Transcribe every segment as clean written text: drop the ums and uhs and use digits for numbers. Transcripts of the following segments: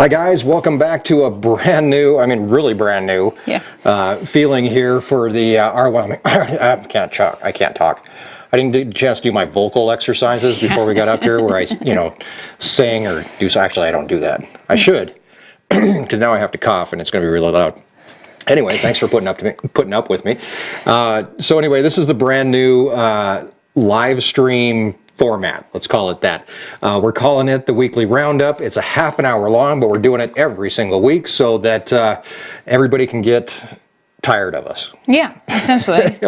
Hi guys, welcome back to a brand new, really brand new feeling here for the Wyoming. I can't talk. I didn't get a chance to do my vocal exercises before we got up here where I, sing or do, actually I don't do that. I should, because now I have to cough and it's going to be really loud. Anyway, thanks for putting up with me. So anyway, this is the brand new live stream format, let's call it that. We're calling it the weekly roundup. It's a half an hour long, but we're doing it every single week so that everybody can get tired of us. Yeah, essentially.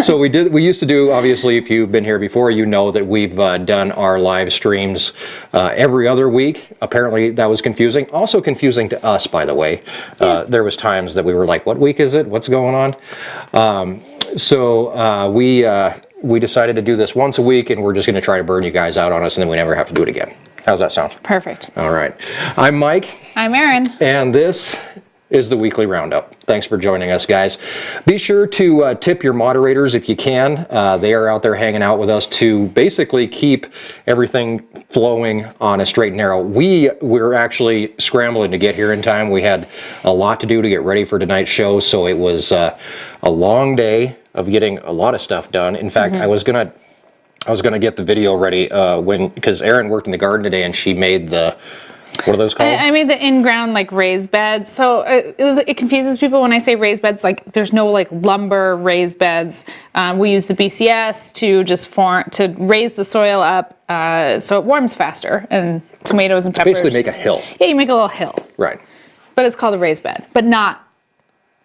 So we used to do, obviously, if you've been here before, you know that we've done our live streams every other week. Apparently that was confusing. Also confusing to us, by the way. There was times that we were like, what week is it? What's going on? We decided to do this once a week, and we're just going to try to burn you guys out on us, and then we never have to do it again. How's that sound? Perfect. All right. I'm Mike. I'm Erin. And this is the weekly roundup. Thanks for joining us, guys. Be sure to tip your moderators if you can. They are out there hanging out with us to basically keep everything flowing on a straight and narrow. We're actually scrambling to get here in time. We had a lot to do to get ready for tonight's show, so it was a long day of getting a lot of stuff done. In fact, I was gonna get the video ready because Erin worked in the garden today and she made the, what are those called? I made the in-ground raised beds. So it confuses people when I say raised beds. There's no lumber raised beds. We use the BCS to raise the soil up so it warms faster, and tomatoes and peppers. Basically make a hill. Yeah, you make a little hill. Right. But it's called a raised bed, but not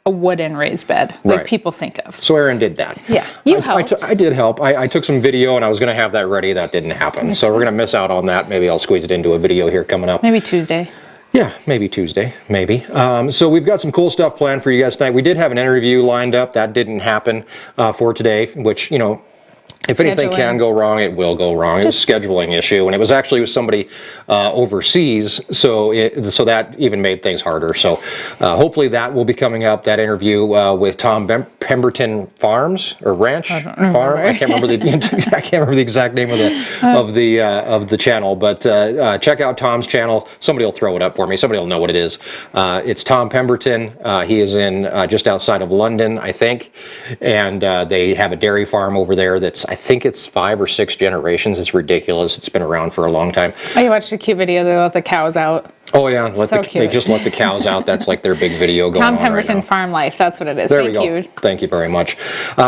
a wooden raised bed like people think of. So Erin did that. Yeah, you helped. I did help. I took some video and I was going to have that ready. That didn't happen. So we're going to miss out on that. Maybe I'll squeeze it into a video here coming up. Maybe Tuesday. Yeah, maybe Tuesday, maybe. So we've got some cool stuff planned for you guys tonight. We did have an interview lined up. That didn't happen for today, which, if anything can go wrong, it will go wrong. It was a scheduling issue, and it was actually with somebody overseas, so that even made things harder. So hopefully that will be coming up, that interview with Tom Pemberton Farms or Ranch Farm. I can't remember the exact name of the channel, but check out Tom's channel. Somebody will throw it up for me. Somebody will know what it is. It's Tom Pemberton. He is in just outside of London, I think, and they have a dairy farm over there that's, I think it's 5 or 6 generations. It's ridiculous. It's been around for a long time. Oh, you watched a cute video. They let the cows out. Oh yeah, they just let the cows out. That's like their big video going on Tom Pemberton right now. Farm Life. That's what it is. There we go. Thank you very much.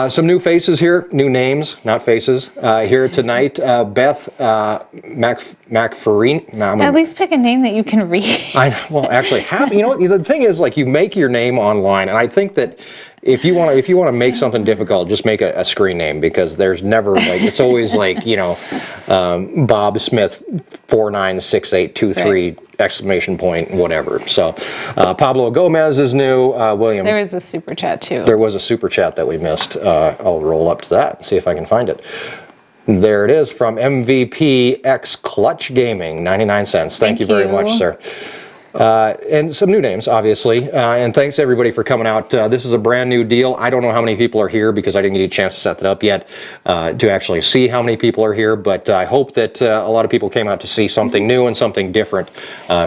Some new faces here, new names, not faces. Here tonight, Beth McFarine. At least pick a name that you can read. Actually, the thing is, you make your name online, and I think that if you want to make something difficult, just make a screen name, because there's never it's always Bob Smith 496823 exclamation point whatever. So Pablo Gomez is new. William. There is a super chat too. There was a super chat that we missed. I'll roll up to that and see if I can find it. There it is from MVP X Clutch Gaming, 99 cents. Thank you very much, sir. And some new names, obviously, and thanks everybody for coming out. This is a brand new deal. I don't know how many people are here because I didn't get a chance to set that up yet to actually see how many people are here, but I hope that a lot of people came out to see something new and something different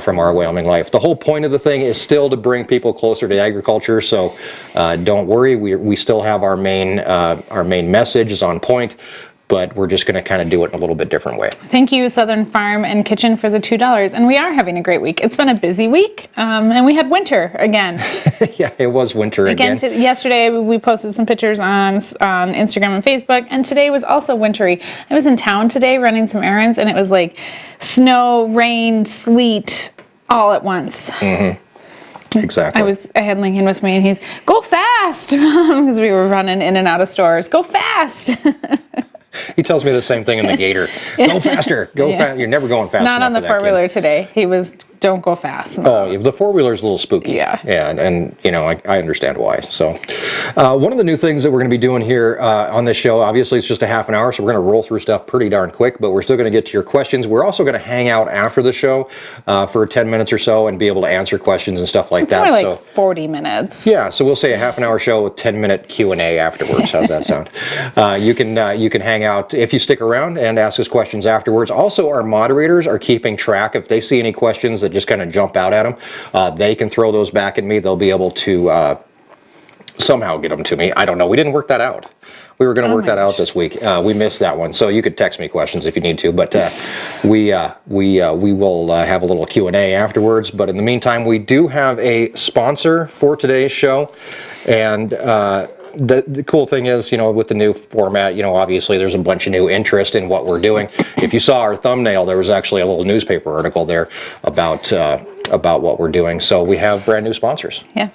from our Wyoming Life. The whole point of the thing is still to bring people closer to agriculture, so don't worry, we still have our main message is on point, but we're just going to kind of do it in a little bit different way. Thank you, Southern Farm and Kitchen, for the $2. And we are having a great week. It's been a busy week, and we had winter again. Yeah, it was winter again. Yesterday, we posted some pictures on Instagram and Facebook, and today was also wintry. I was in town today running some errands, and it was like snow, rain, sleet, all at once. Mm-hmm. Exactly. I had Lincoln with me, and he's, go fast, because we were running in and out of stores. Go fast. He tells me the same thing in the Gator. Go faster. Go fast. You're never going fast Not enough on the four-wheeler today. He was, don't go fast. Oh, yeah, the four-wheeler's a little spooky. Yeah. Yeah, and I understand why. So one of the new things that we're going to be doing here on this show, obviously it's just a half an hour, so we're going to roll through stuff pretty darn quick, but we're still going to get to your questions. We're also going to hang out after the show for 10 minutes or so and be able to answer questions and stuff like that. It's more like 40 minutes. Yeah, so we'll say a half an hour show with 10-minute Q&A afterwards. How's that sound? You can hang out if you stick around and ask us questions afterwards. Also, our moderators are keeping track. If they see any questions that just kind of jump out at them. They can throw those back at me. They'll be able to somehow get them to me. I don't know. We didn't work that out. We were going to work that out this week. We missed that one, so you could text me questions if you need to. But we will have a little Q&A afterwards. But in the meantime, we do have a sponsor for today's show, and the cool thing is, with the new format, obviously there's a bunch of new interest in what we're doing. If you saw our thumbnail, there was actually a little newspaper article there about what we're doing. So we have brand new sponsors. Yeah.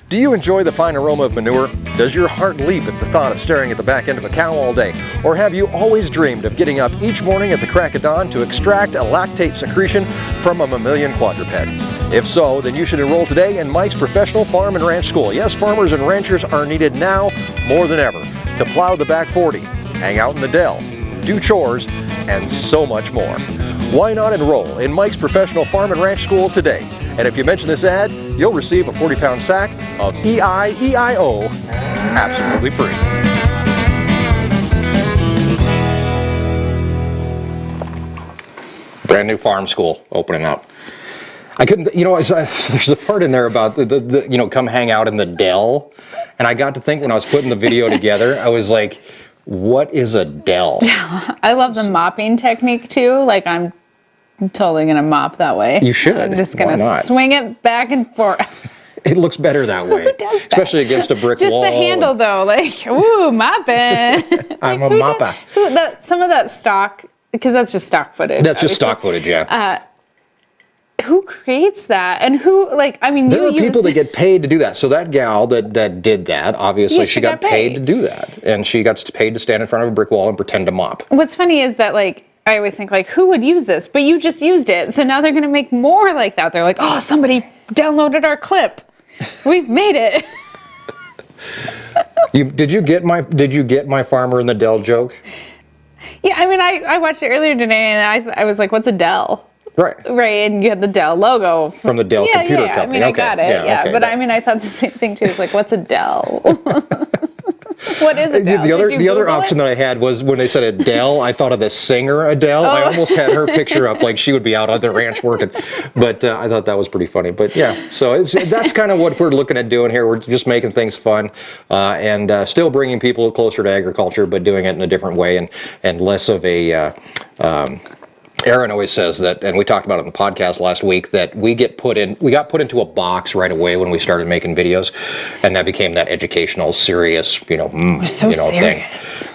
Do you enjoy the fine aroma of manure? Does your heart leap at the thought of staring at the back end of a cow all day? Or have you always dreamed of getting up each morning at the crack of dawn to extract a lactate secretion from a mammalian quadruped? If so, then you should enroll today in Mike's Professional Farm and Ranch School. Yes, farmers and ranchers are needed now more than ever to plow the back 40, hang out in the dell, do chores, and so much more. Why not enroll in Mike's Professional Farm and Ranch School today? And if you mention this ad, you'll receive a 40-pound sack of EIEIO absolutely free. Brand new farm school opening up. I couldn't, there's a part in there about the come hang out in the dell. And I got to think when I was putting the video together, I was like, what is a dell? I love the mopping technique too. Like I'm totally going to mop that way. You should. I'm just going to swing it back and forth. It looks better that way. Who does that? Especially against a brick just wall. Just the handle though, like, ooh, mopping. I'm a mopper. Some of that stock, because that's just stock footage. That's just stock footage, yeah. Who creates that? And who, there are people that get paid to do that. So that gal that did that, obviously she got paid to do that. And she got paid to stand in front of a brick wall and pretend to mop. What's funny is that, I always think, who would use this? But you just used it. So now they're going to make more like that. They're like, oh, somebody downloaded our clip. We've made it. Did you get my farmer in the dell joke? Yeah, I watched it earlier today, and I was like, what's a Dell? Right. Right, and you had the Dell logo. From the Dell computer company. I got it, okay, but I thought the same thing too. It's like, what's a Dell? What is a Dell? The other option that I had was when they said Adele, I thought of the singer Adele. I almost had her picture up like she would be out on the ranch working. But I thought that was pretty funny. But yeah, so that's kind of what we're looking at doing here. We're just making things fun and still bringing people closer to agriculture, but doing it in a different way and less of a... Erin always says that, and we talked about it in the podcast last week, that we got put into a box right away when we started making videos, and that became that educational, serious, thing.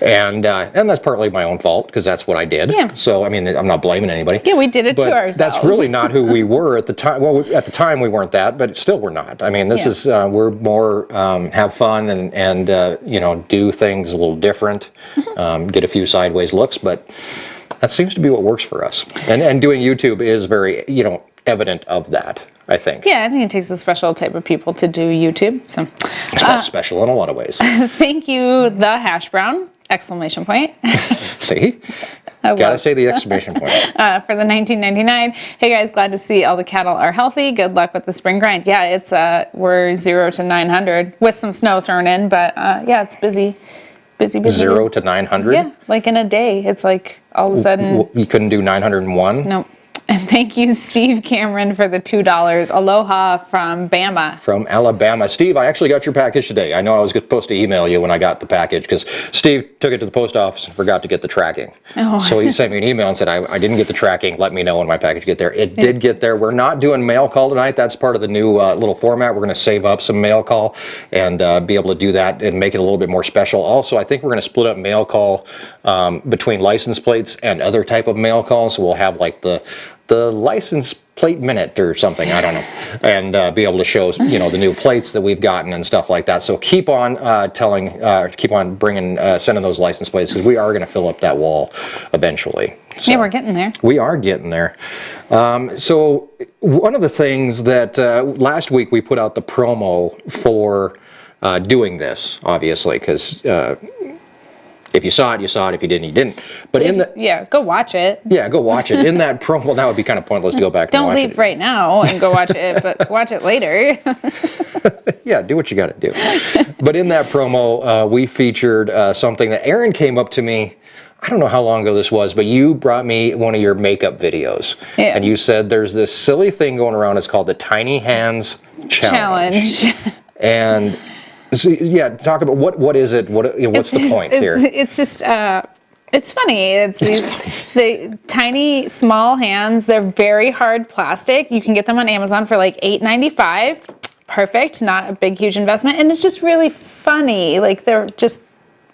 And that's partly my own fault because that's what I did. Yeah. So I'm not blaming anybody. Yeah, we did it to ourselves. That's really not who we were at the time. Well, at the time we weren't that, but still we're not. This is we're more have fun and do things a little different, get a few sideways looks, but. That seems to be what works for us. And doing YouTube is very, evident of that, I think. Yeah, I think it takes a special type of people to do YouTube. So that's special in a lot of ways. Thank you, the hash brown, ! See? Gotta say the exclamation point. For the $19.99. Hey guys, glad to see all the cattle are healthy. Good luck with the spring grind. Yeah, it's we're 0 to 900 with some snow thrown in, but it's busy. Busy. 0 to 900? Yeah, like in a day. It's like all of a sudden. You couldn't do 901? No. And thank you, Steve Cameron, for the $2. Aloha from Bama. From Alabama. Steve, I actually got your package today. I know I was supposed to email you when I got the package because Steve took it to the post office and forgot to get the tracking. Oh. So he sent me an email and said, I didn't get the tracking. Let me know when my package get there. It did get there. We're not doing mail call tonight. That's part of the new little format. We're going to save up some mail call and be able to do that and make it a little bit more special. Also, I think we're going to split up mail call between license plates and other type of mail calls. So we'll have like the license plate minute or something, I don't know, and be able to show the new plates that we've gotten and stuff like that. So keep on sending those license plates because we are going to fill up that wall eventually. So yeah, we're getting there. We are getting there. So one of the things that last week we put out the promo for doing this, obviously, because if you saw it, you saw it. If you didn't, you didn't. But go watch it. Yeah, go watch it. In that promo, well, that would be kind of pointless to go back and watch it. Don't leave right now and go watch it, but watch it later. Yeah, do what you got to do. But in that promo, we featured something that Erin came up to me. I don't know how long ago this was, but you brought me one of your makeup videos. Yeah. And you said there's this silly thing going around. It's called the Tiny Hands Challenge. And so, yeah, talk about what is it? What's the point here? It's just it's funny. It's the tiny small hands. They're very hard plastic. You can get them on Amazon for like $8.95. Perfect, not a big huge investment, and it's just really funny. Like they're just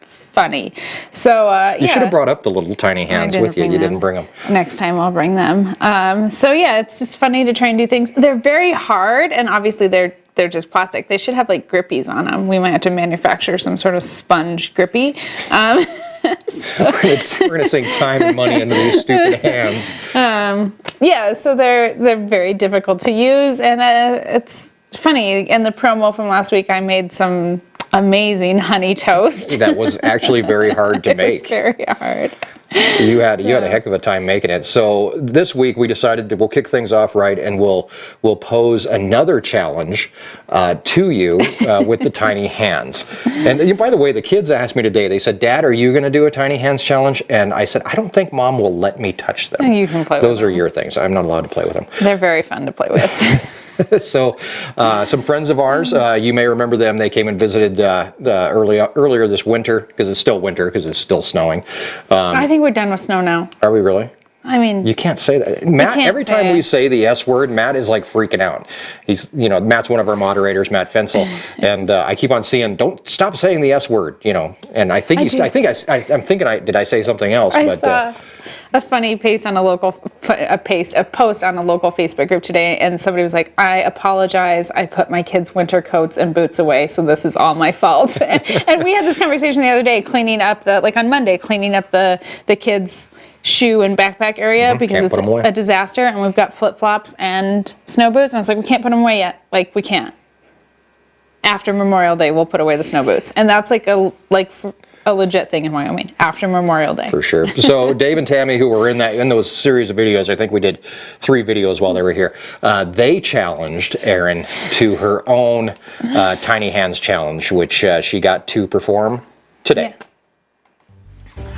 funny. So you should have brought up the little tiny hands with you. You didn't bring them. Next time I'll bring them. So yeah, it's just funny to try and do things. They're very hard, and obviously they're just plastic. They should have like grippies on them. We might have to manufacture some sort of sponge grippy. We're gonna sink time and money into these stupid hands. Yeah, so they're very difficult to use, and it's funny. In the promo from last week, I made some amazing honey toast. That was actually very hard to make. It was very hard. You had a heck of a time making it. So this week we decided we'll kick things off right, and we'll pose another challenge to you with the tiny hands. And by the way, the kids asked me today. They said, "Dad, are you going to do a tiny hands challenge?" And I said, "I don't think Mom will let me touch them." You can play with them. Those are your things. I'm not allowed to play with them. They're very fun to play with. So some friends of ours, you may remember them. They came and visited earlier this winter, because it's still winter, because it's still snowing. I think we're done with snow now. Are we really? I mean, you can't say that. Matt, every time we say the S word, Matt is like freaking out. He's, Matt's one of our moderators, Matt Fensel, and I keep on seeing, don't stop saying the S word, And I think I'm thinking, did I say something else? I saw a funny post on a local Facebook group today, and somebody was like, "I apologize. I put my kids' winter coats and boots away, so this is all my fault." And we had this conversation the other day, cleaning up on Monday, cleaning up the kids' shoe and backpack area because it's a disaster, and we've got flip-flops and snow boots, and I was like, we can't put them away yet. Like, we can't. After Memorial Day, we'll put away the snow boots, and that's like a legit thing in Wyoming after Memorial Day. For sure. So Dave and Tammy, who were in those series of videos, I think we did 3 videos while they were here. They challenged Erin to her own Tiny Hands Challenge, which she got to perform today. Yeah.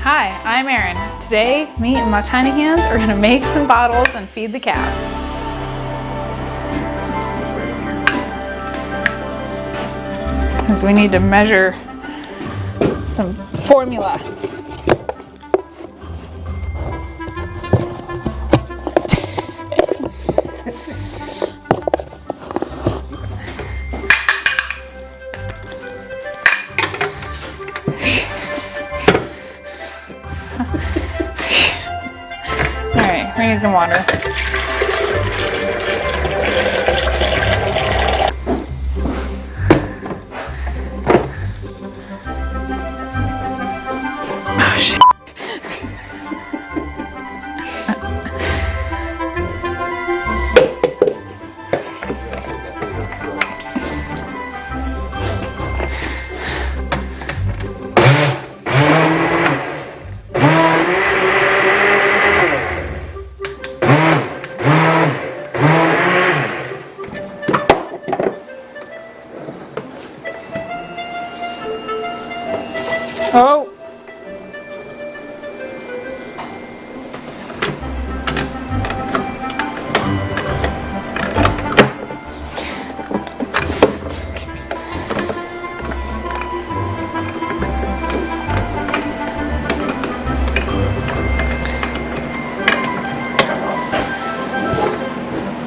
Hi, I'm Erin. Today, me and my tiny hands are going to make some bottles and feed the calves. Because we need to measure some formula. All right, we need some water. Oh, shit. Oh.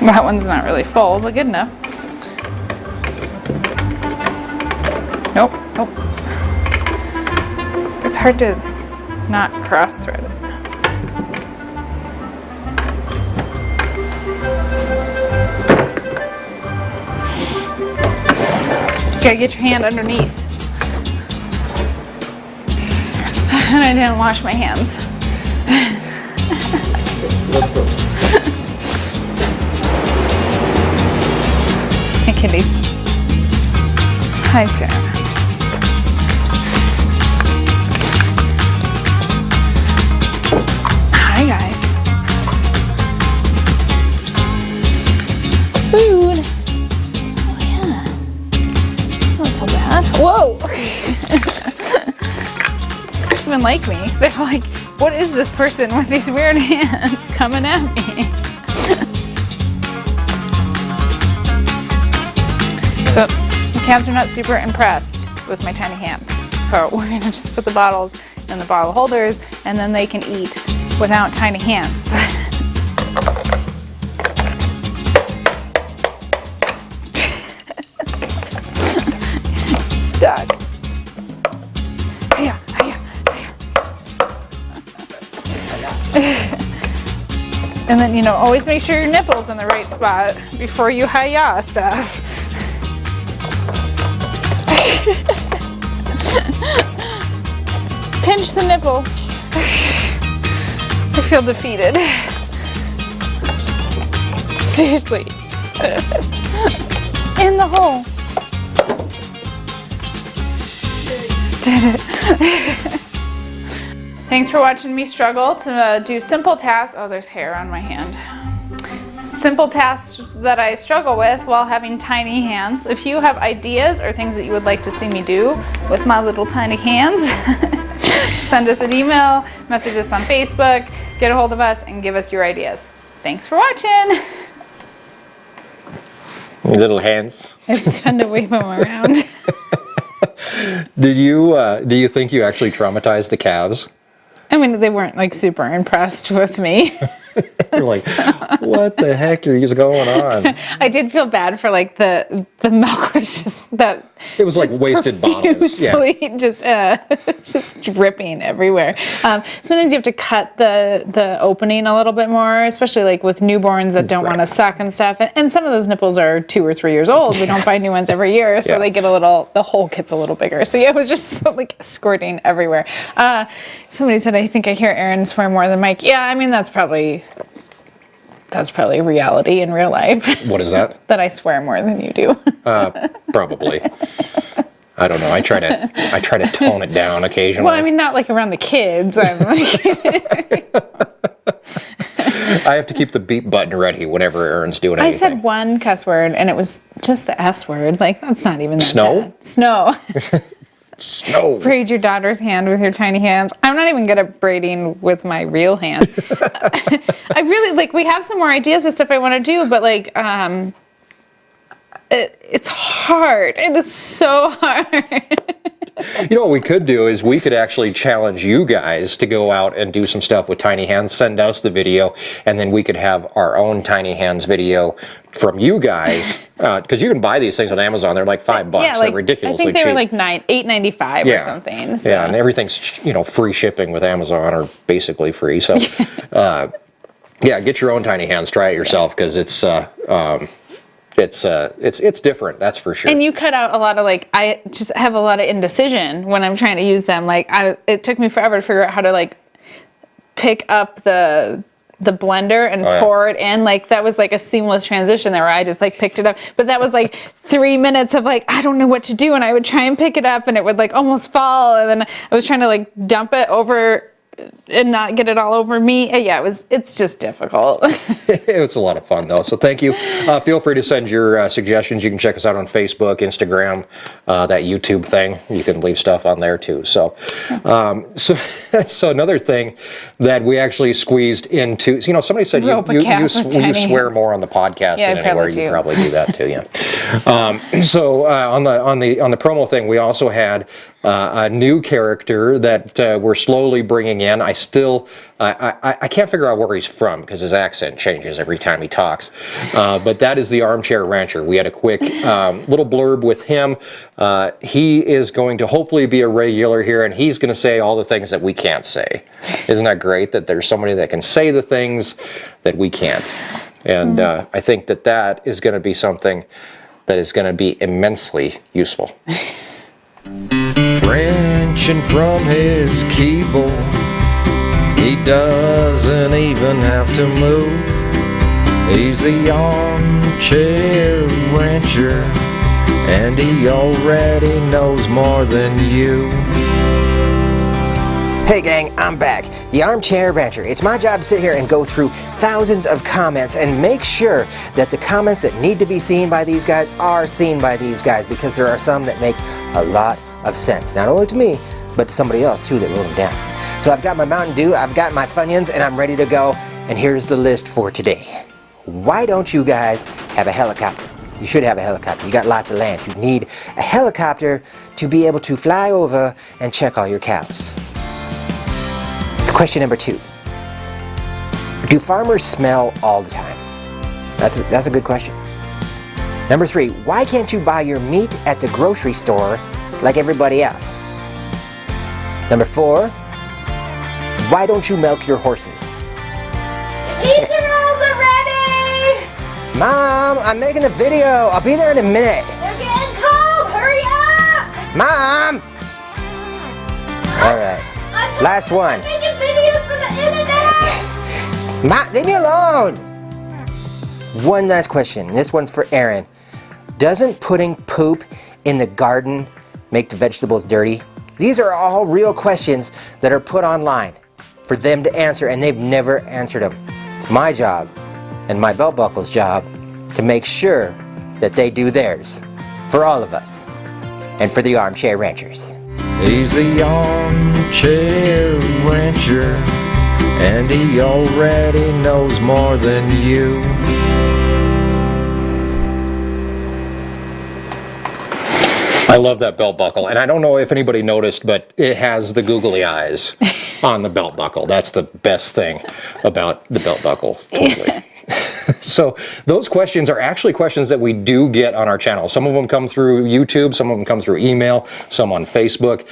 That one's not really full, but good enough. Nope, nope. It's hard to not cross-thread it. Gotta get your hand underneath. And I didn't wash my hands. Hey, kitties. Hi, Sarah. Hi, guys. Food. Oh, yeah. It's not so bad. Whoa! They even like me. They're like, what is this person with these weird hands coming at me? So the calves are not super impressed with my tiny hands. So we're gonna just put the bottles in the bottle holders and then they can eat without tiny hands. Stuck. Hiya, hiya, hiya. And then, you know, always make sure your nipple's in the right spot before you hiya stuff. Pinch the nipple. I feel defeated. Seriously. In the hole. Did it. Thanks for watching me struggle to do simple tasks. Oh, there's hair on my hand. Simple tasks that I struggle with while having tiny hands. If you have ideas or things that you would like to see me do with my little tiny hands, send us an email, message us on Facebook, get a hold of us, and give us your ideas. Thanks for watching. Little hands. It's fun to wave them around. Do you think you actually traumatized the calves? I mean, they weren't like super impressed with me. You're like, what the heck is going on? I did feel bad for like the milk was just that. It was like wasted bottles. Yeah. just dripping everywhere. Sometimes you have to cut the opening a little bit more, especially like with newborns that don't want to suck and stuff. And some of those nipples are 2 or 3 years old. We don't buy new ones every year, so they get the hole gets a little bigger. So yeah, it was just like squirting everywhere. Somebody said, I think I hear Erin swear more than Mike. Yeah, I mean that's probably reality in real life. What is that? That I swear more than you do. Probably. I don't know. I try to tone it down occasionally. Well, I mean, not like around the kids. I'm like. I have to keep the beep button ready whenever Erin's doing anything. I said one cuss word, and it was just the S word. Like that's not even that Snow? bad. Snow. Snow. Braid your daughter's hand with your tiny hands. I'm not even good at braiding with my real hand. I really like. We have some more ideas of stuff I want to do, but like, it's hard. It is so hard. You know what we could do is we could actually challenge you guys to go out and do some stuff with tiny hands. Send us the video, and then we could have our own tiny hands video from you guys. Because you can buy these things on Amazon. They're like $5. Yeah, like, they're ridiculously cheap. I think they were like $8.95 or something. So. Yeah, and everything's free shipping with Amazon, or basically free. So, yeah, get your own tiny hands. Try it yourself because it's different, that's for sure. And you cut out a lot of like, I just have a lot of indecision when I'm trying to use them. Like it took me forever to figure out how to like pick up the blender and pour it in. Like that was like a seamless transition there where I just like picked it up. But that was like 3 minutes of like, I don't know what to do. And I would try and pick it up and it would like almost fall. And then I was trying to like dump it over and not get it all over me. Yeah, it's just difficult. It was a lot of fun though, so thank you. Feel free to send your suggestions. You can check us out on Facebook, Instagram, that YouTube thing. You can leave stuff on there too. So so another thing that we actually squeezed into, somebody said you swear more on the podcast than anywhere. You probably do that too. Yeah. So on the promo thing, we also had a new character that we're slowly bringing in. I can't figure out where he's from because his accent changes every time he talks. But that is the Armchair Rancher. We had a quick little blurb with him. He is going to hopefully be a regular here, and he's going to say all the things that we can't say. Isn't that great that there's somebody that can say the things that we can't? And I think that is going to be something that is going to be immensely useful. Wrenching from his keyboard, he doesn't even have to move. He's the Armchair Rancher, and he already knows more than you. Hey gang, I'm back. The Armchair Rancher. It's my job to sit here and go through thousands of comments and make sure that the comments that need to be seen by these guys are seen by these guys, because there are some that makes a lot of sense. Not only to me, but to somebody else too that wrote them down. So I've got my Mountain Dew, I've got my Funyuns, and I'm ready to go. And here's the list for today. Why don't you guys have a helicopter? You should have a helicopter. You got lots of land. You need a helicopter to be able to fly over and check all your cows. Question number 2. Do farmers smell all the time? That's a good question. Number 3, why can't you buy your meat at the grocery store like everybody else? Number 4, why don't you milk your horses? The pizza rolls are ready! Mom, I'm making a video. I'll be there in a minute. They're getting cold! Hurry up! Mom! Alright. Last one. I'm making videos for the internet! Mom, leave me alone! One last question. This one's for Erin. Doesn't putting poop in the garden make the vegetables dirty? These are all real questions that are put online for them to answer, and they've never answered them. It's my job and my belt buckle's job to make sure that they do theirs for all of us and for the Armchair Ranchers. He's the Armchair Rancher, and he already knows more than you. I love that belt buckle, and I don't know if anybody noticed, but it has the googly eyes on the belt buckle. That's the best thing about the belt buckle, totally. So those questions are actually questions that we do get on our channel. Some of them come through YouTube, some of them come through email, some on Facebook,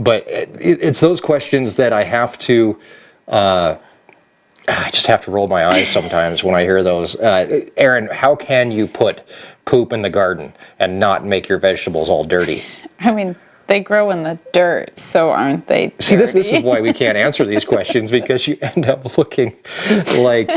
but it's those questions that I have to... I just have to roll my eyes sometimes when I hear those. Erin, how can you put poop in the garden and not make your vegetables all dirty? I mean, they grow in the dirt, so aren't they dirty? See, this is why we can't answer these questions, because you end up looking like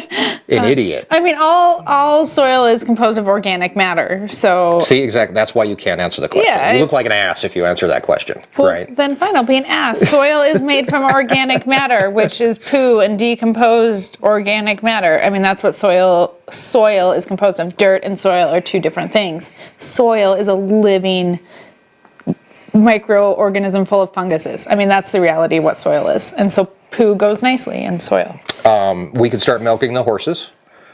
an idiot. I mean, all soil is composed of organic matter, so... See, exactly. That's why you can't answer the question. Yeah, you look like an ass if you answer that question, well, right? Then fine, I'll be an ass. Soil is made from organic matter, which is poo and decomposed organic matter. I mean, that's what soil is composed of. Dirt and soil are two different things. Soil is a living microorganism full of funguses. I mean, that's the reality of what soil is. And so poo goes nicely in soil. We could start milking the horses.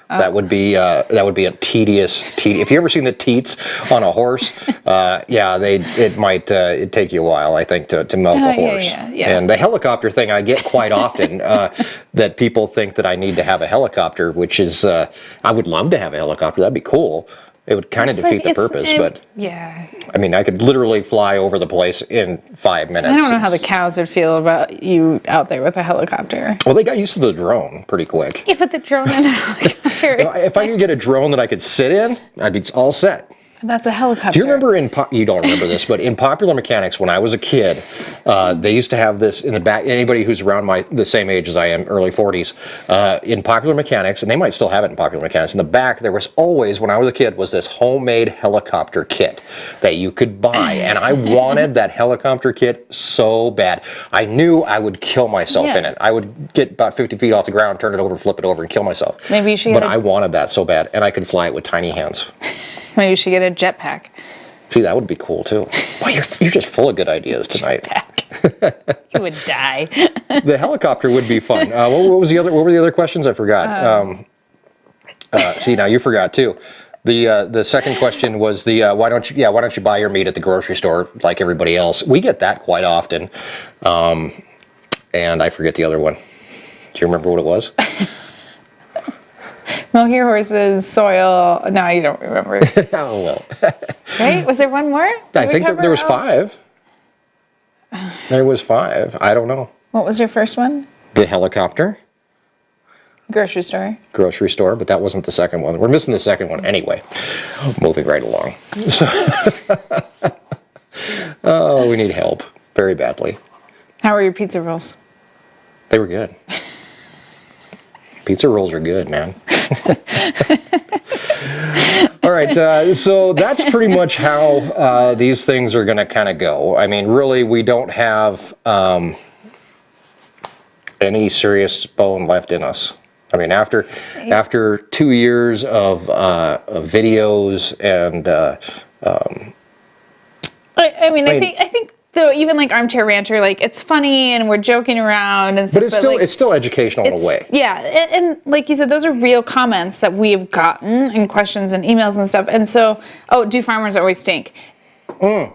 That would be a tedious. If you ever seen the teats on a horse, yeah, it might take you a while, I think, to milk a horse. Yeah. And the helicopter thing, I get quite often that people think that I need to have a helicopter, which is I would love to have a helicopter. That'd be cool. It would kind of defeat the purpose, but yeah. I mean, I could literally fly over the place in 5 minutes. I don't know how the cows would feel about you out there with a helicopter. Well, they got used to the drone pretty quick. Yeah, but the drone and a helicopter is... If I could get a drone that I could sit in, I'd be all set. That's a helicopter. Do you remember you don't remember this, but in Popular Mechanics when I was a kid, they used to have this in the back. Anybody who's around the same age as I am, early 40s, in Popular Mechanics, and they might still have it in Popular Mechanics, in the back there was always, when I was a kid, was this homemade helicopter kit that you could buy, and I wanted that helicopter kit so bad. I knew I would kill myself in it. I would get about 50 feet off the ground, turn it over, flip it over, and kill myself. Maybe you should. But I wanted that so bad, and I could fly it with tiny hands. Maybe you should get a jetpack. See, that would be cool too. Boy, you're just full of good ideas tonight. Jetpack. You would die. The helicopter would be fun. What were the other questions? I forgot. See, now you forgot too. The second question was why don't you buy your meat at the grocery store like everybody else? We get that quite often, and I forget the other one. Do you remember what it was? Milk your horses, soil. No, you don't remember. Oh well. Right? Was there one more? I think there was 5. There was 5. I don't know. What was your first one? The helicopter. Grocery store. Grocery store, but that wasn't the second one. We're missing the second one anyway. Moving right along. So, oh, we need help very badly. How were your pizza rolls? They were good. Pizza rolls are good, man. All right, so that's pretty much how these things are going to kind of go. I mean, really, we don't have any serious bone left in us. I mean, after 2 years of videos and I think though, even like Armchair Rancher, like it's funny and we're joking around and stuff. But it's still educational in a way. Yeah, and like you said, those are real comments that we've gotten and questions and emails and stuff. And so, do farmers always stink? Yeah,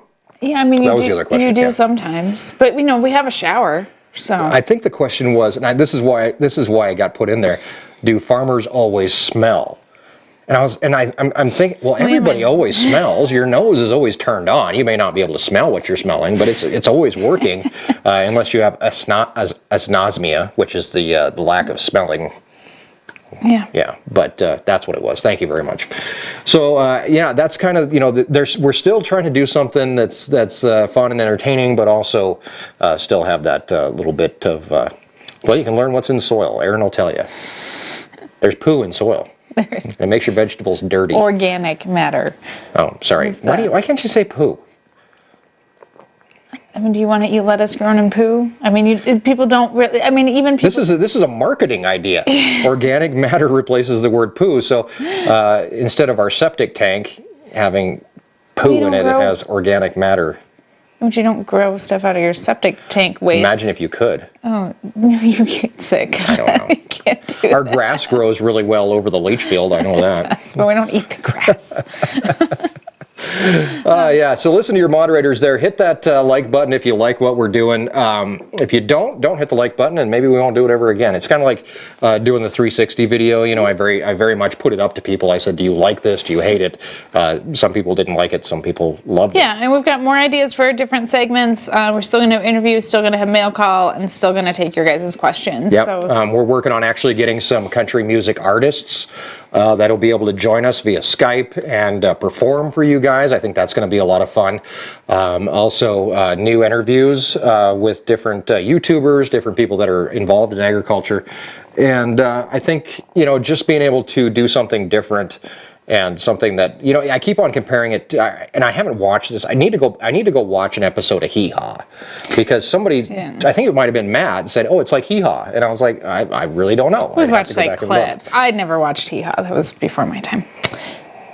I mean, That was the other question, you do yeah. sometimes, but we have a shower, so. I think the question was, and this is why I got put in there. Do farmers always smell? And I'm thinking, well, everybody always smells. Your nose is always turned on. You may not be able to smell what you're smelling, but it's always working, unless you have anosmia, which is the lack of smelling. Yeah. Yeah, but that's what it was. Thank you very much. So that's kind of we're still trying to do something that's fun and entertaining, but also still have that little bit of you can learn what's in soil. Erin will tell you. There's poo in soil. It makes your vegetables dirty. Organic matter. Oh, sorry. Why can't you say poo? I mean, do you want to eat lettuce grown in poo? I mean, people don't really. I mean, even people. This is a marketing idea. Organic matter replaces the word poo. So instead of our septic tank having poo in it, it has organic matter. But you don't grow stuff out of your septic tank waste. Imagine if you could. Oh, you get sick. I don't know. You can't do Our that. grass grows really well over the leach field. I know that. But we don't eat the grass. So listen to your moderators there. Hit that like button if you like what we're doing. If you don't hit the like button, and maybe we won't do it ever again. It's kind of like doing the 360 video. I very much put it up to people. I said, do you like this? Do you hate it? Some people didn't like it. Some people loved it. Yeah, and we've got more ideas for different segments. We're still going to interview, still going to have mail call, and still going to take your guys' questions. Yep. So We're working on actually getting some country music artists that'll be able to join us via Skype and perform for you guys. I think that's going to be a lot of fun. Also, new interviews with different YouTubers, different people that are involved in agriculture. And I think, just being able to do something different and something that, I keep on comparing it to, and I haven't watched this. I need to go watch an episode of Hee Haw, because somebody, I think it might have been Matt, said, "Oh, it's like Hee Haw," and I was like, I really don't know. we've watched like clips. I'd never watched Hee Haw. That was before my time.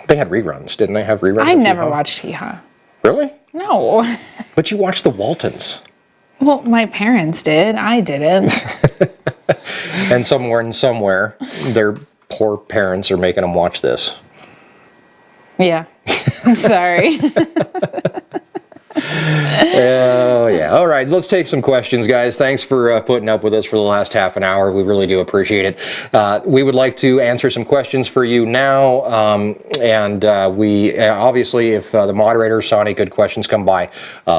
They had reruns, didn't they? Have reruns? I of never Hee Haw? watched Hee Haw. Really? No. But you watched the Waltons. Well, my parents did. I didn't. And somewhere, their poor parents are making them watch this. Yeah. I'm sorry. Oh, yeah. All right, let's take some questions, guys. Thanks for putting up with us for the last half an hour. We really do appreciate it. We would like to answer some questions for you now. We obviously, if the moderators saw any good questions come by,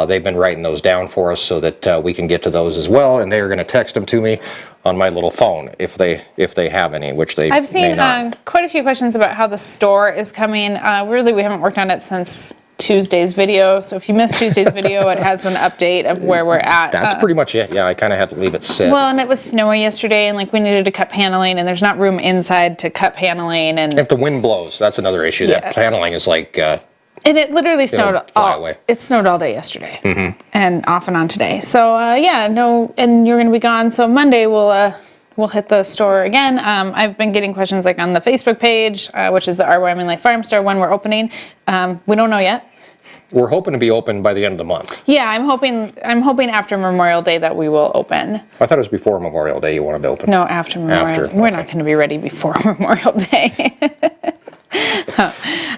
they've been writing those down for us so that we can get to those as well. And they're going to text them to me on my little phone if they have any, which they I've seen may not. quite a few questions about how the store is coming. Really, we haven't worked on it since Tuesday's video. So if you missed Tuesday's video, it has an update of where we're at. That's pretty much it. Yeah, I kind of had to leave it sit. Well, and it was snowy yesterday, and we needed to cut paneling, and there's not room inside to cut paneling, and if the wind blows, that's another issue. Yeah. That paneling is like. And it literally snowed away. It snowed all day yesterday, and off and on today. So and you're going to be gone. So Monday we'll hit the store again. I've been getting questions on the Facebook page, which is the Our Wyoming Life Farm Store, when we're opening. We don't know yet. We're hoping to be open by the end of the month. Yeah, I'm hoping after Memorial Day that we will open. I thought it was before Memorial Day you wanted to open. No, after Memorial Day. We're not going to be ready before Memorial Day.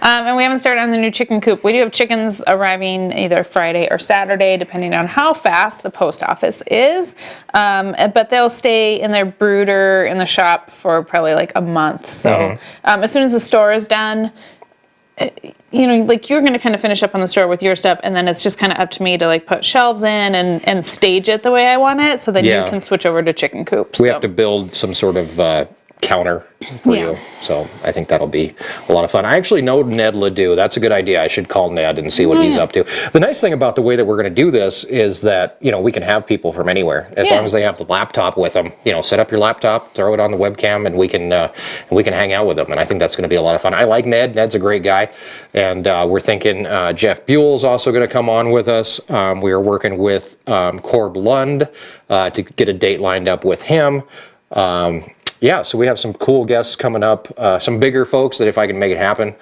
And we haven't started on the new chicken coop. We do have chickens arriving either Friday or Saturday, depending on how fast the post office is. But they'll stay in their brooder in the shop for probably a month. So as soon as the store is done, you're going to kind of finish up on the store with your stuff, and then it's just kind of up to me to put shelves in and stage it the way I want it, so then you can switch over to chicken coops. We have to build some sort of counter for you, so I think that'll be a lot of fun. I actually know Ned Ledoux. That's a good idea. I should call Ned and see what he's up to. The nice thing about the way that we're going to do this is that we can have people from anywhere as long as they have the laptop with them. Set up your laptop, throw it on the webcam, and we can hang out with them. And I think that's going to be a lot of fun. I like Ned. Ned's a great guy, and we're thinking Jeff Buell's also going to come on with us. We are working with Corb Lund to get a date lined up with him. yeah, so we have some cool guests coming up, some bigger folks that if I can make it happen,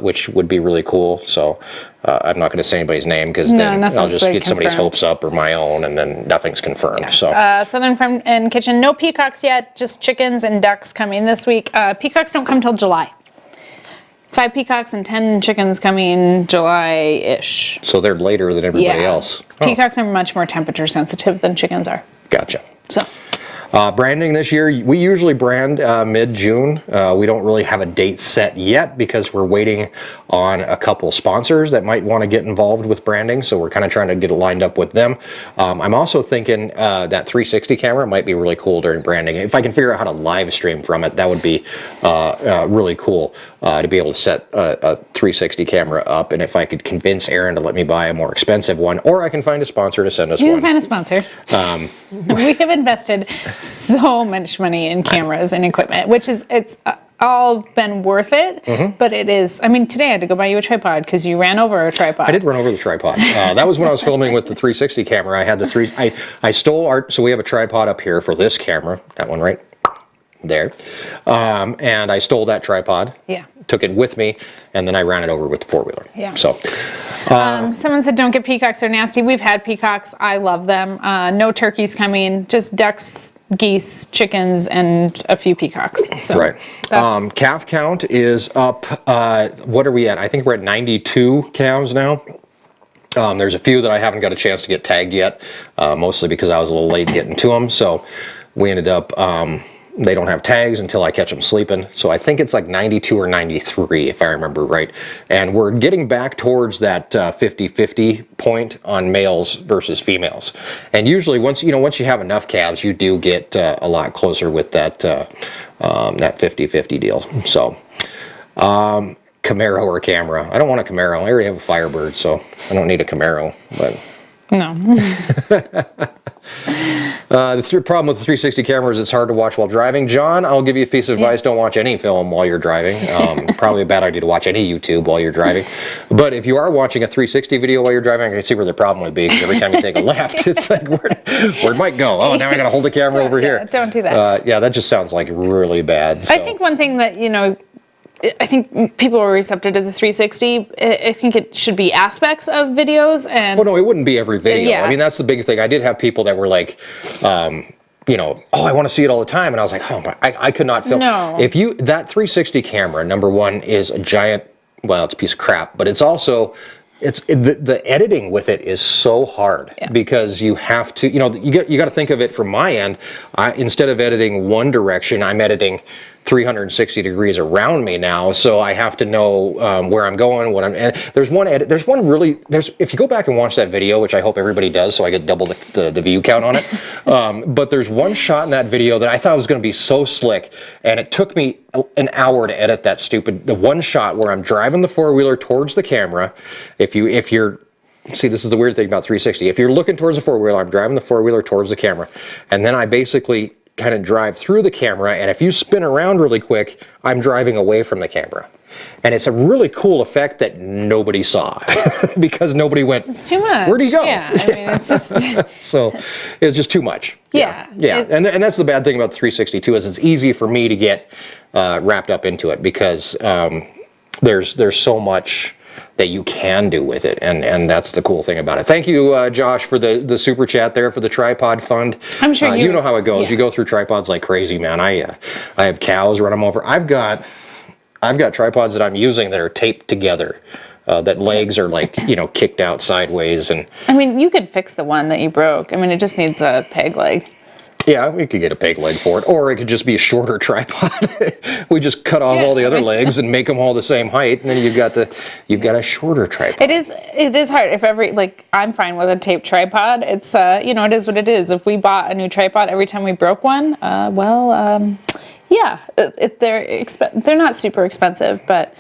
which would be really cool. So I'm not going to say anybody's name because then I'll just get somebody's hopes up or my own, and then nothing's confirmed. Yeah. So Southern Farm and Kitchen, no peacocks yet, just chickens and ducks coming this week. Peacocks don't come till July. 5 peacocks and 10 chickens coming July-ish. So they're later than everybody else. Peacocks are much more temperature sensitive than chickens are. Gotcha. So. Branding this year, we usually brand mid-June. We don't really have a date set yet because we're waiting on a couple sponsors that might want to get involved with branding, so we're kind of trying to get it lined up with them. I'm also thinking that 360 camera might be really cool during branding. If I can figure out how to live stream from it, that would be really cool to be able to set a 360 camera up, and if I could convince Erin to let me buy a more expensive one, or I can find a sponsor to send us one. You can find a sponsor. We have invested so much money in cameras and equipment, which is, it's all been worth it, but it is, I mean, today I had to go buy you a tripod because you ran over a tripod. I did run over the tripod. That was when I was filming with the 360 camera. I had the I stole our, so we have a tripod up here for this camera, that one right there, and I stole that tripod. Yeah. Took it with me, and then I ran it over with the 4-wheeler. Yeah. So. Someone said don't get peacocks, they're nasty. We've had peacocks, I love them. No turkeys coming, just ducks, geese, chickens, and a few peacocks. So right. Calf count is up, what are we at? I think we're at 92 calves now. There's a few that I haven't got a chance to get tagged yet, mostly because I was a little late getting to them. So we ended up, they don't have tags until I catch them sleeping. So I think it's like 92 or 93, if I remember right. And we're getting back towards that 50-50 point on males versus females. And usually once you have enough calves, you do get a lot closer with that that 50-50 deal. So Camaro or camera. I don't want a Camaro. I already have a Firebird, so I don't need a Camaro. But no. The problem with the 360 camera is it's hard to watch while driving. John, I'll give you a piece of advice. Don't watch any film while you're driving. Probably a bad idea to watch any YouTube while you're driving. But if you are watching a 360 video while you're driving, I can see where the problem would be. Because every time you take a left, it's like, where'd Mike go? Oh, now I got to hold the camera over here. Don't do that. Yeah, that just sounds like really bad. So. I think one thing that, I think people are receptive to the 360. I think it should be aspects of videos and. Well, no, it wouldn't be every video. Yeah. I mean, that's the big thing. I did have people that were like, oh, I want to see it all the time, and I was like, oh my, I could not film. No. If that 360 camera, number one, is a giant. Well, it's a piece of crap, but it's also. The editing with it is so hard because you have to, you got to think of it from my end. Instead of editing one direction, I'm editing 360 degrees around me now, so I have to know where I'm going, what I'm. And there's one really. If you go back and watch that video, which I hope everybody does, so I get double the view count on it. But there's one shot in that video that I thought was going to be so slick, and it took me an hour to edit the one shot where I'm driving the 4-wheeler towards the camera. If you're see, this is the weird thing about 360. If you're looking towards the 4-wheeler, I'm driving the 4-wheeler towards the camera, and then I basically kind of drive through the camera, and if you spin around really quick, I'm driving away from the camera. And it's a really cool effect that nobody saw because nobody went, it's too much. Where'd he go? Yeah, I mean, it's just. So it's just too much. Yeah. And that's the bad thing about the 360 too, is it's easy for me to get wrapped up into it because there's so much that you can do with it, and that's the cool thing about it. Thank you, Josh, for the super chat there for the tripod fund. I'm sure you know how it goes. Yeah. You go through tripods like crazy, man. I have cows, run them over. I've got tripods that I'm using that are taped together. That legs are like kicked out sideways, and I mean, you could fix the one that you broke. I mean, it just needs a peg leg. Yeah, we could get a peg leg for it, or it could just be a shorter tripod. We just cut off all the other legs and make them all the same height, and then you've got a shorter tripod. It is hard. If I'm fine with a taped tripod. It's it is what it is. If we bought a new tripod every time we broke one, they're not super expensive, but.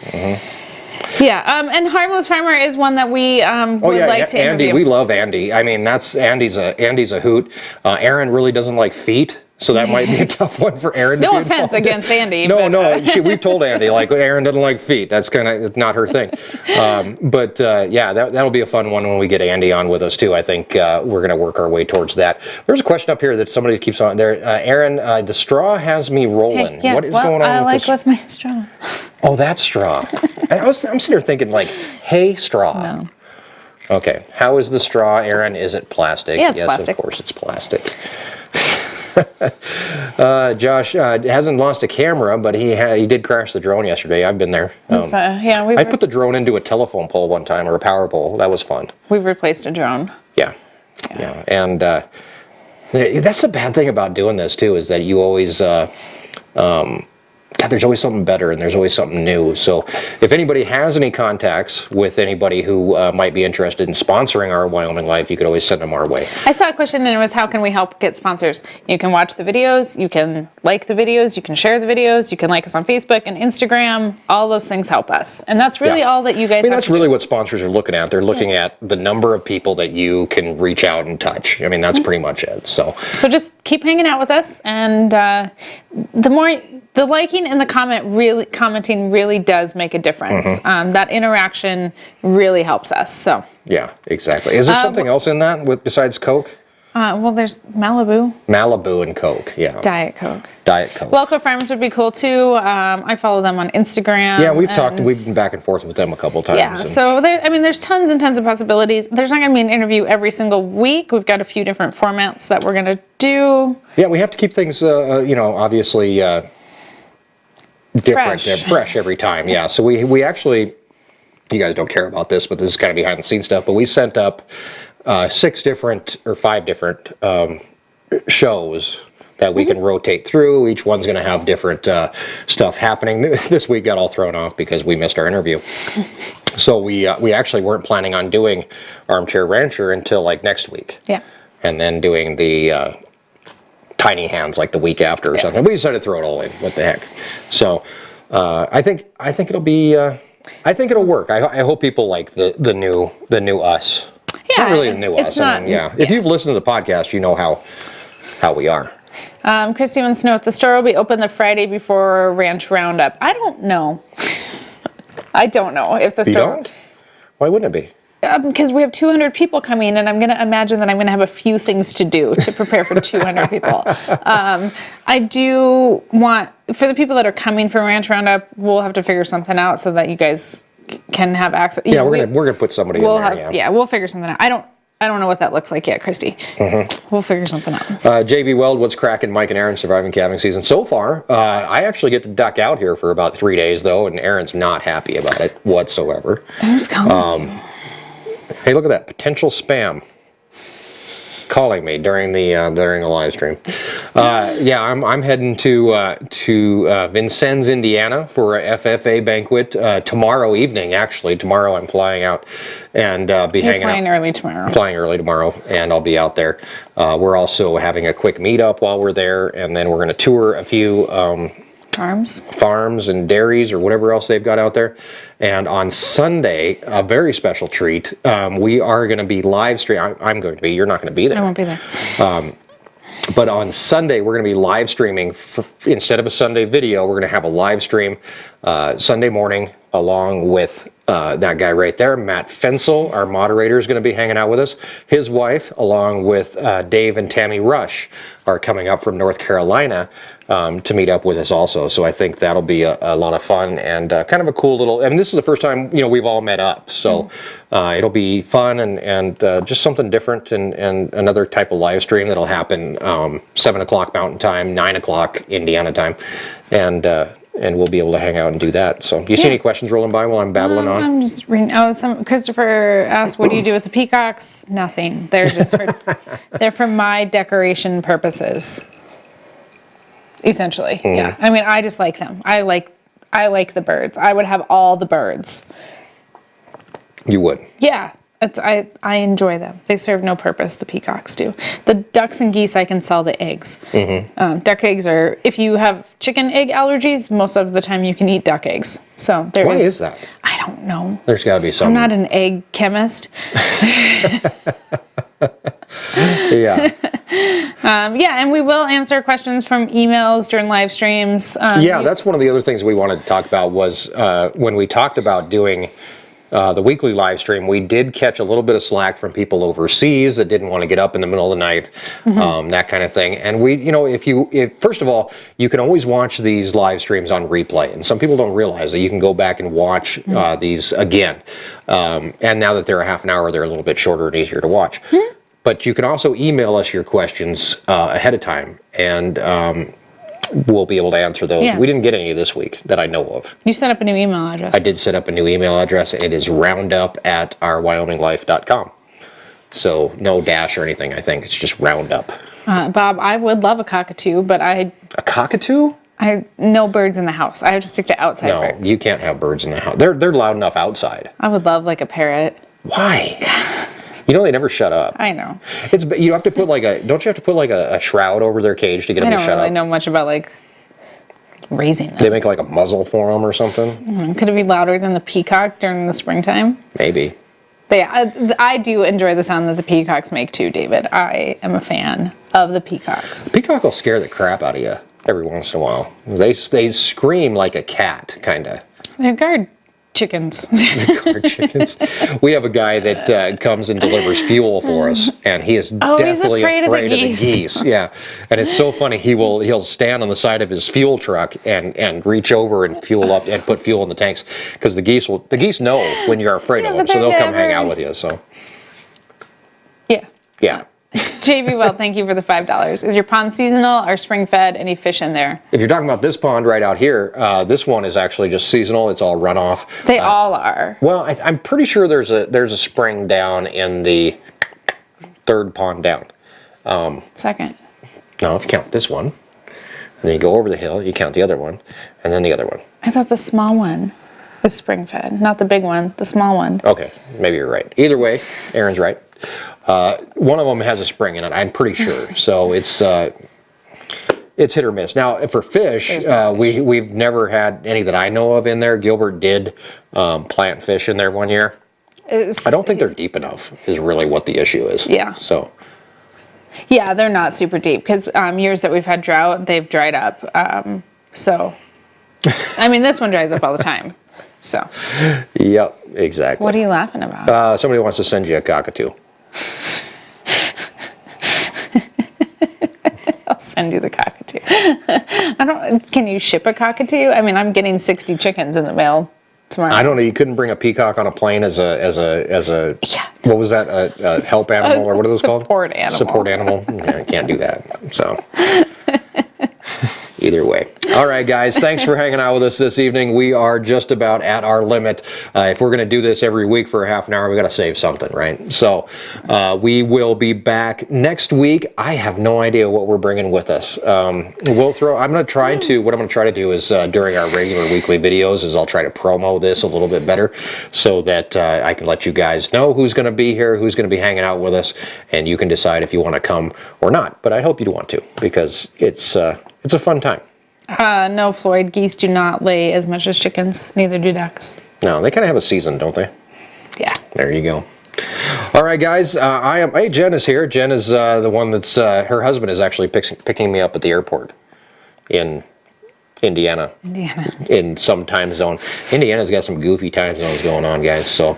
Yeah, and Harmless Farmer is one that we would like to interview. Andy, we love Andy. I mean, Andy's a hoot. Erin really doesn't like feet, So that might be a tough one for Erin. No offense against Andy. No, we've told Andy, like, Erin doesn't like feet. That's kind of not her thing. Yeah, that'll be a fun one when we get Andy on with us too. I think we're going to work our way towards that. There's a question up here that somebody keeps on there. Erin, the straw has me rolling. Hey, yeah, what is going on with this? with my straw. Oh, that straw. I'm sitting there thinking like, hey, straw. No. Okay, how is the straw, Erin? Is it plastic? Yeah, it's yes, plastic. Of course it's plastic. Josh hasn't lost a camera, but he did crash the drone yesterday. I've been there. I put the drone into a telephone pole one time, or a power pole. That was fun. We've replaced a drone. Yeah. And that's the bad thing about doing this too, is that you always there's always something better, and there's always something new. So if anybody has any contacts with anybody who might be interested in sponsoring our Wyoming Life, you could always send them our way. I saw a question, and it was, how can we help get sponsors? You can watch the videos, you can like the videos, you can share the videos, you can like us on Facebook and Instagram. All those things help us. And that's really all that you guys have that's really what sponsors are looking at. They're looking at the number of people that you can reach out and touch. I mean, that's pretty much it. So just keep hanging out with us, and the liking and the commenting really does make a difference. That interaction really helps us. So yeah, exactly. Is there something else in that besides Coke? Well, there's Malibu and Coke. Yeah. Diet Coke. Wellco Farms would be cool too. I follow them on Instagram. Yeah, we've been back and forth with them a couple times. Yeah, so there's tons and tons of possibilities. There's not going to be an interview every single week. We've got a few different formats that we're going to do. Yeah, we have to keep things, obviously different, fresh every time. Yeah, so we actually, you guys don't care about this, but this is kind of behind the scenes stuff, but we sent up 5 different shows that we can rotate through. Each one's going to have different stuff happening. This week got all thrown off because we missed our interview. So we actually weren't planning on doing Armchair Rancher until like next week. Yeah. And then doing the Tiny Hands like the week after or something. We decided to throw it all in. What the heck? So I think it'll be. I think it'll work. I hope people like the new us. Yeah, not really the new us. If you've listened to the podcast, you know how we are. Christy wants to know if the store will be open the Friday before Ranch Roundup. I don't know. I don't know if the store. You don't? Why wouldn't it be? Because we have 200 people coming, and I'm going to imagine that I'm going to have a few things to do to prepare for 200 people. I do want, for the people that are coming for Ranch Roundup, we'll have to figure something out so that you guys can have access. Yeah, we're gonna put somebody in there. Yeah, we'll figure something out. I don't know what that looks like yet, Christy. We'll figure something out. JB Weld, what's cracking? Mike and Erin surviving calving season so far. I actually get to duck out here for about 3 days though, and Erin's not happy about it whatsoever. Who's calling? Hey, look at that potential spam calling me during the live stream. I'm heading to Vincennes, Indiana for a FFA banquet tomorrow evening. Actually, tomorrow I'm flying out and be hanging out. Flying early tomorrow. Flying early tomorrow, and I'll be out there. We're also having a quick meetup while we're there, and then we're going to tour a few farms and dairies or whatever else they've got out there. And on Sunday, a very special treat, we are going to be live streaming. I'm going to be. You're not going to be there. I won't be there. But on Sunday, we're going to be live streaming. Instead of a Sunday video, we're going to have a live stream Sunday morning along with that guy right there, Matt Fensel, our moderator, is going to be hanging out with us. His wife, along with Dave and Tammy Rush, are coming up from North Carolina to meet up with us also. So I think that'll be a lot of fun and kind of a cool little, and this is the first time, we've all met up. So it'll be fun and just something different and another type of live stream that'll happen 7 o'clock Mountain Time, 9 o'clock Indiana time. And we'll be able to hang out and do that. So, do you see any questions rolling by while I'm babbling on? I'm just reading. Christopher asked, "What do you do with the peacocks?" Nothing. They're just they're for my decoration purposes. Essentially, yeah. I mean, I just like them. I like the birds. I would have all the birds. You would? Yeah. I enjoy them. They serve no purpose, the peacocks do. The ducks and geese, I can sell the eggs. Duck eggs are, if you have chicken egg allergies, most of the time you can eat duck eggs. So Why is that? I don't know. There's got to be some. I'm not an egg chemist. Yeah. Yeah, and we will answer questions from emails during live streams. Yeah, that's one of the other things we wanted to talk about was when we talked about doing the weekly live stream, we did catch a little bit of slack from people overseas that didn't want to get up in the middle of the night, that kind of thing. And we, if first of all, you can always watch these live streams on replay. And some people don't realize that you can go back and watch these again. And now that they're a half an hour, they're a little bit shorter and easier to watch. But you can also email us your questions ahead of time, and we'll be able to answer those. Yeah. We didn't get any this week that I know of. You set up a new email address. I did set up a new email address, and it is roundup@ourwyominglife.com. So no dash or anything, I think. It's just Roundup. Bob, I would love a cockatoo, but A cockatoo? no birds in the house. I have to stick to outside No, birds. you can't have birds in the house. They're loud enough outside. I would love like a parrot. Why? You know they never shut up. I know. You have to put don't you have to put like a shroud over their cage to get them to shut I don't really up? know much about like raising them. They make like a muzzle for them or something? Could it be louder than the peacock during the springtime? Maybe. I do enjoy the sound that the peacocks make too, David. I am a fan of the peacocks. Peacock will scare the crap out of you every once in a while. They scream like a cat, kind of. They're guard chickens. Guard chickens. We have a guy that comes and delivers fuel for us, and he is definitely afraid of the geese. Yeah, and it's so funny. He'll stand on the side of his fuel truck and reach over and fuel up and put fuel in the tanks because the geese know when you're afraid of them, so they'll come hang out with you. So yeah. JB, well, thank you for the $5. Is your pond seasonal or spring fed? Any fish in there? If you're talking about this pond right out here, this one is actually just seasonal. It's all runoff. They all are. Well, I'm pretty sure there's a spring down in the third pond down. Second. No, if you count this one, and then you go over the hill, you count the other one, and then the other one. I thought the small one was spring fed, not the big one, the small one. Okay, maybe you're right. Either way, Erin's right. One of them has a spring in it, I'm pretty sure. So it's hit or miss. Now, for fish, we've never had any that I know of in there. Gilbert did plant fish in there one year. I don't think they're deep enough is really what the issue is. Yeah. So. Yeah, they're not super deep because years that we've had drought, they've dried up. So, I mean, this one dries up all the time. So. Yep, exactly. What are you laughing about? Somebody wants to send you a cockatoo. I'll send you the cockatoo. Can you ship a cockatoo? I mean, I'm getting 60 chickens in the mail tomorrow. I don't know. You couldn't bring a peacock on a plane as a Yeah. What was that? A help animal or what are those called? Support animal. Support animal. Yeah, I can't do that. So. Either way. All right, guys, thanks for hanging out with us this evening. We are just about at our limit. If we're going to do this every week for a half an hour, we got to save something, right? So we will be back next week. I have no idea what we're bringing with us. What I'm going to try to do is during our regular weekly videos is I'll try to promo this a little bit better so that I can let you guys know who's going to be here, who's going to be hanging out with us, and you can decide if you want to come or not. But I hope you'd want to because it's a fun time. No, Floyd, geese do not lay as much as chickens. Neither do ducks. No, they kind of have a season, don't they? Yeah. There you go. All right, guys. Hey, Jen is here. Jen is the one that's her husband is actually picking me up at the airport in Indiana. In some time zone. Indiana's got some goofy time zones going on, guys. So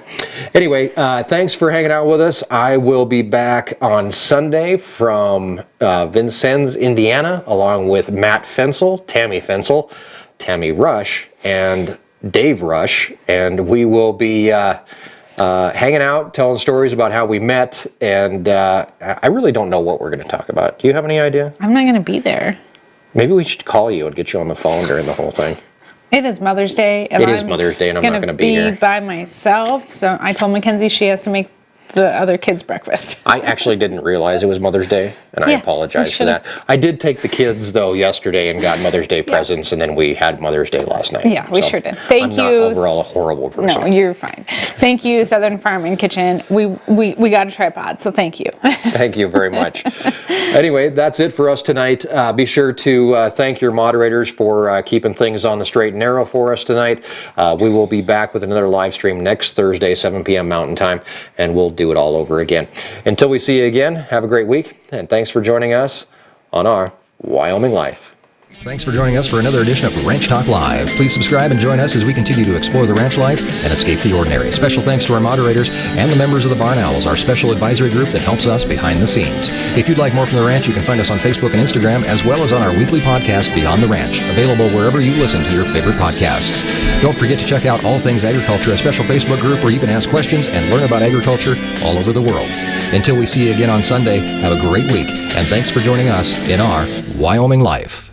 anyway, thanks for hanging out with us. I will be back on Sunday from Vincennes, Indiana, along with Matt Fensel, Tammy Rush, and Dave Rush. And we will be hanging out, telling stories about how we met. And I really don't know what we're going to talk about. Do you have any idea? I'm not going to be there. Maybe we should call you and get you on the phone during the whole thing. It is Mother's Day. And It is Mother's Day, and I'm not going to be here. by myself. So I told Mackenzie she has to make the other kids' breakfast. I actually didn't realize it was Mother's Day, and I apologize for that. I did take the kids, though, yesterday and got Mother's Day presents, and then we had Mother's Day last night. Yeah, we sure did. Thank you. I'm not overall a horrible person. No, you're fine. Thank you, Southern Farm and Kitchen. We got a tripod, so thank you. Thank you very much. Anyway, that's it for us tonight. Be sure to thank your moderators for keeping things on the straight and narrow for us tonight. We will be back with another live stream next Thursday, 7 p.m. Mountain Time, and we'll do do it all over again. Until we see you again, have a great week, and thanks for joining us on our Wyoming Life. Thanks for joining us for another edition of Ranch Talk Live. Please subscribe and join us as we continue to explore the ranch life and escape the ordinary. Special thanks to our moderators and the members of the Barn Owls, our special advisory group that helps us behind the scenes. If you'd like more from the ranch, you can find us on Facebook and Instagram, as well as on our weekly podcast, Beyond the Ranch, available wherever you listen to your favorite podcasts. Don't forget to check out All Things Agriculture, a special Facebook group where you can ask questions and learn about agriculture all over the world. Until we see you again on Sunday, have a great week, and thanks for joining us in our Wyoming Life.